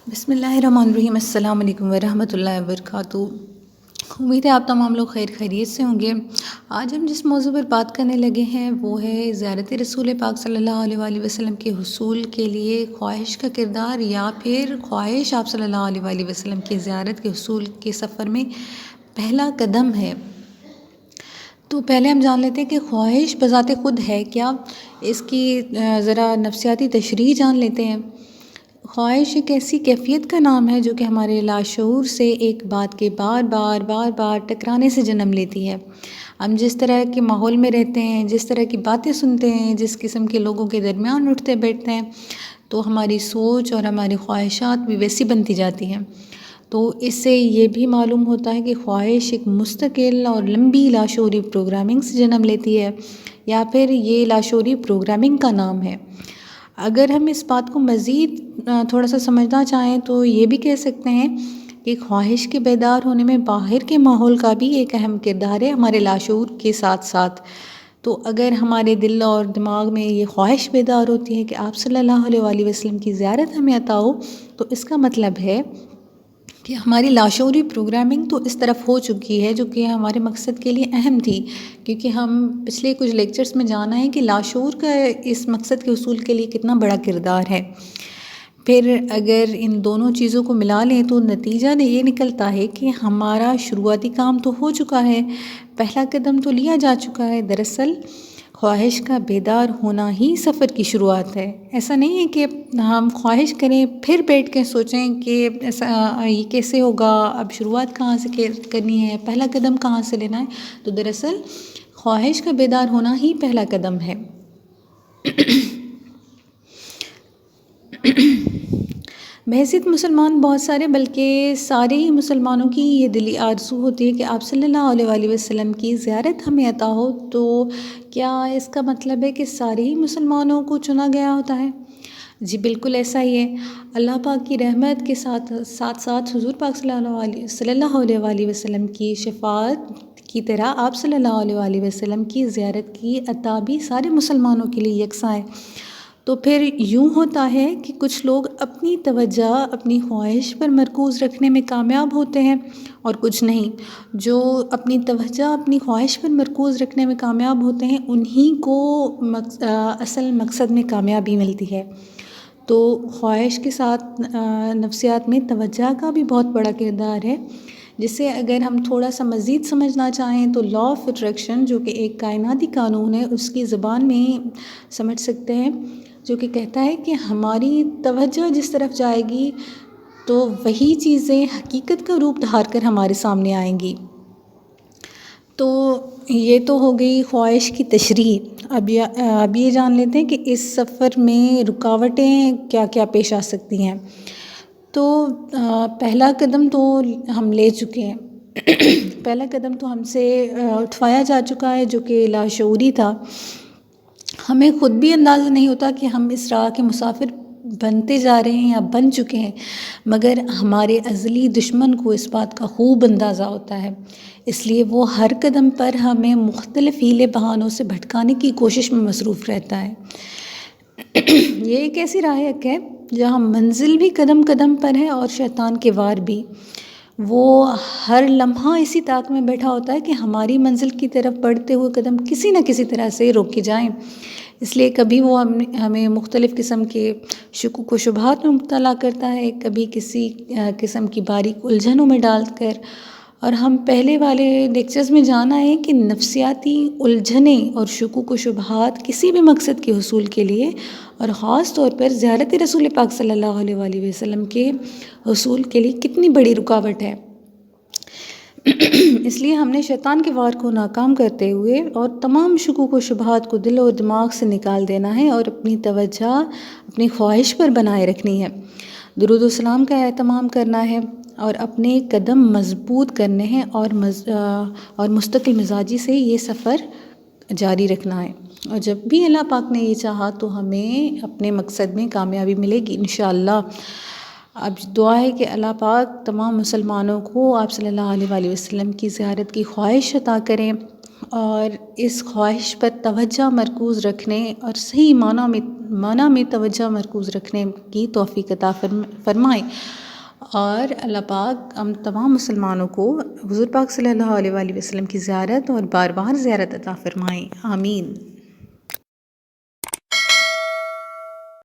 بسم اللہ الرحمن الرحیم۔ السلام علیکم ورحمۃ اللہ وبرکاتہ۔ امید ہے آپ تمام لوگ خیریت سے ہوں گے۔ آج ہم جس موضوع پر بات کرنے لگے ہیں وہ ہے زیارت رسول پاک صلی اللہ علیہ وآلہ وسلم کے حصول کے لیے خواہش کا کردار، یا پھر خواہش آپ صلی اللہ علیہ وآلہ وسلم کی زیارت کے حصول کے سفر میں پہلا قدم ہے۔ تو پہلے ہم جان لیتے ہیں کہ خواہش بذات خود ہے کیا، اس کی ذرا نفسیاتی تشریح جان لیتے ہیں۔ خواہش ایک ایسی کیفیت کا نام ہے جو کہ ہمارے لاشعور سے ایک بات کے بار بار ٹکرانے سے جنم لیتی ہے۔ ہم جس طرح کے ماحول میں رہتے ہیں، جس طرح کی باتیں سنتے ہیں، جس قسم کے لوگوں کے درمیان اٹھتے بیٹھتے ہیں، تو ہماری سوچ اور ہماری خواہشات بھی ویسی بنتی جاتی ہیں۔ تو اس سے یہ بھی معلوم ہوتا ہے کہ خواہش ایک مستقل اور لمبی لاشعوری پروگرامنگ سے جنم لیتی ہے، یا پھر یہ لاشعوری پروگرامنگ کا نام ہے۔ اگر ہم اس بات کو مزید تھوڑا سا سمجھنا چاہیں تو یہ بھی کہہ سکتے ہیں کہ خواہش کے بیدار ہونے میں باہر کے ماحول کا بھی ایک اہم کردار ہے ہمارے لاشعور کے ساتھ ساتھ۔ تو اگر ہمارے دل اور دماغ میں یہ خواہش بیدار ہوتی ہے کہ آپ صلی اللہ علیہ وآلہ وسلم کی زیارت ہمیں عطا ہو، تو اس کا مطلب ہے کہ ہماری لاشعوری پروگرامنگ تو اس طرف ہو چکی ہے، جو کہ ہمارے مقصد کے لیے اہم تھی، کیونکہ ہم پچھلے کچھ لیکچرز میں جانا ہے کہ لاشعور کا اس مقصد کے حصول کے لیے کتنا بڑا کردار ہے۔ پھر اگر ان دونوں چیزوں کو ملا لیں تو نتیجہ یہ نکلتا ہے کہ ہمارا شروعاتی کام تو ہو چکا ہے، پہلا قدم تو لیا جا چکا ہے۔ دراصل خواہش کا بیدار ہونا ہی سفر کی شروعات ہے۔ ایسا نہیں ہے کہ ہم خواہش کریں پھر بیٹھ کے سوچیں کہ ایسا یہ کیسے ہوگا، اب شروعات کہاں سے کرنی ہے، پہلا قدم کہاں سے لینا ہے۔ تو دراصل خواہش کا بیدار ہونا ہی پہلا قدم ہے۔ بحیثیت مسلمان بہت سارے، بلکہ سارے ہی مسلمانوں کی یہ دلی آرزو ہوتی ہے کہ آپ صلی اللہ علیہ وآلہ وسلم کی زیارت ہمیں عطا ہو۔ تو کیا اس کا مطلب ہے کہ سارے ہی مسلمانوں کو چنا گیا ہوتا ہے؟ جی بالکل ایسا ہی ہے۔ اللہ پاک کی رحمت کے ساتھ ساتھ حضور پاک صلی اللہ علیہ وآلہ وسلم کی شفاعت کی طرح آپ صلی اللہ علیہ وآلہ وسلم کی زیارت کی عطا بھی سارے مسلمانوں کے لیے یکساں ہے۔ تو پھر یوں ہوتا ہے کہ کچھ لوگ اپنی توجہ اپنی خواہش پر مرکوز رکھنے میں کامیاب ہوتے ہیں اور کچھ نہیں۔ جو اپنی توجہ اپنی خواہش پر مرکوز رکھنے میں کامیاب ہوتے ہیں انہی کو اصل مقصد میں کامیابی ملتی ہے۔ تو خواہش کے ساتھ نفسیات میں توجہ کا بھی بہت بڑا کردار ہے، جسے اگر ہم تھوڑا سا مزید سمجھنا چاہیں تو لا آف اٹریکشن، جو کہ ایک کائناتی قانون ہے، اس کی زبان میں سمجھ سکتے ہیں، جو کہ کہتا ہے کہ ہماری توجہ جس طرف جائے گی تو وہی چیزیں حقیقت کا روپ دھار کر ہمارے سامنے آئیں گی۔ تو یہ تو ہو گئی خواہش کی تشریح۔ اب یہ جان لیتے ہیں کہ اس سفر میں رکاوٹیں کیا کیا پیش آ سکتی ہیں۔ تو پہلا قدم تو ہم لے چکے ہیں، پہلا قدم تو ہم سے اٹھوایا جا چکا ہے، جو کہ لاشعوری تھا۔ ہمیں خود بھی اندازہ نہیں ہوتا کہ ہم اس راہ کے مسافر بنتے جا رہے ہیں یا بن چکے ہیں، مگر ہمارے ازلی دشمن کو اس بات کا خوب اندازہ ہوتا ہے۔ اس لیے وہ ہر قدم پر ہمیں مختلف ہیلے بہانوں سے بھٹکانے کی کوشش میں مصروف رہتا ہے۔ یہ ایک ایسی راہ حق ہے جہاں منزل بھی قدم قدم پر ہے اور شیطان کے وار بھی۔ وہ ہر لمحہ اسی طاق میں بیٹھا ہوتا ہے کہ ہماری منزل کی طرف بڑھتے ہوئے قدم کسی نہ کسی طرح سے روکے جائیں۔ اس لیے کبھی وہ ہمیں مختلف قسم کے شکوک و شبہات میں مبتلا کرتا ہے، کبھی کسی قسم کی باریک الجھنوں میں ڈال کر۔ اور ہم پہلے والے لیکچرز میں جانا ہے کہ نفسیاتی الجھنیں اور شکوک و شبہات کسی بھی مقصد کے حصول کے لیے، اور خاص طور پر زیارت رسول پاک صلی اللہ علیہ وآلہ وسلم کے حصول کے لیے کتنی بڑی رکاوٹ ہے۔ اس لیے ہم نے شیطان کے وار کو ناکام کرتے ہوئے اور تمام شکوک و شبہات کو دل و دماغ سے نکال دینا ہے اور اپنی توجہ اپنی خواہش پر بنائے رکھنی ہے، درود و سلام کا اہتمام کرنا ہے اور اپنے قدم مضبوط کرنے ہیں، اور مستقل مزاجی سے یہ سفر جاری رکھنا ہے۔ اور جب بھی اللہ پاک نے یہ چاہا تو ہمیں اپنے مقصد میں کامیابی ملے گی انشاءاللہ۔ اب دعا ہے کہ اللہ پاک تمام مسلمانوں کو آپ صلی اللہ علیہ وآلہ وسلم کی زیارت کی خواہش عطا کریں، اور اس خواہش پر توجہ مرکوز رکھنے اور صحیح معنی میں توجہ مرکوز رکھنے کی توفیق عطا فرمائے، اور اللہ پاک ہم تمام مسلمانوں کو حضور پاک صلی اللہ علیہ وآلہ وسلم کی زیارت اور بار بار زیارت عطا فرمائیں، آمین۔